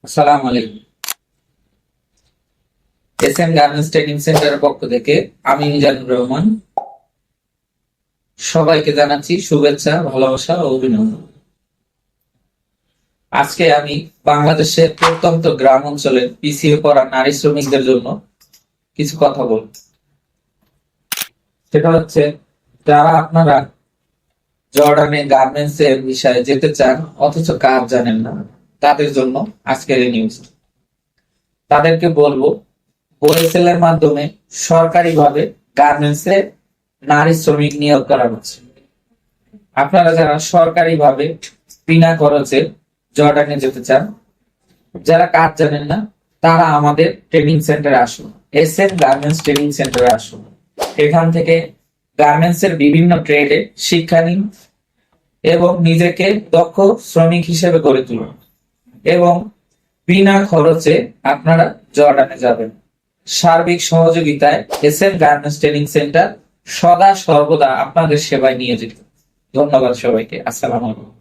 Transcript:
আসসালামু আলাইকুম। SM garments training সেন্টারের পক্ষ থেকে আমি মিজানুর রহমান সবাইকে জানাচ্ছি শুভেচ্ছা, ভালোবাসা ও অভিনন্দন। আজকে আমি বাংলাদেশের প্রত্যন্ত গ্রাম অঞ্চলের পিছিয়ে পড়া নারী শ্রমিকদের জন্য কিছু কথা বলব। সেটা হচ্ছে, যারা আপনারা জর্ডানে গার্মেন্টস এর বিষয়ে যেতে চান অথচ কাজ জানেন না, তাদের জন্য আজকের এই নিউজ। তাদেরকে বলবো, ওএসএল এর মাধ্যমে সরকারিভাবে গার্মেন্টসে নারী শ্রমিক নিয়োগ করা হচ্ছে। আপনারা যারা সরকারিভাবে বিনা খরচে জর্ডানে যেতে চান, যারা কাজ জানেন না, তারা আমাদের ট্রেনিং সেন্টারে আসুন, এসএম গার্মেন্টস ট্রেনিং সেন্টারে আসুন। এখান থেকে গার্মেন্টস এর বিভিন্ন ট্রেডে শিক্ষা নিন এবং নিজেকে দক্ষ শ্রমিক হিসেবে গড়ে তুলুন এবং বিনা খরচে আপনারা জর্ডানে যাবেন। সার্বিক সহযোগিতায় এসএম গার্মেন্টস ট্রেনিং সেন্টার সদা সর্বদা আপনাদের সেবায় নিয়োজিত। ধন্যবাদ সবাইকে। আসসালামু আলাইকুম।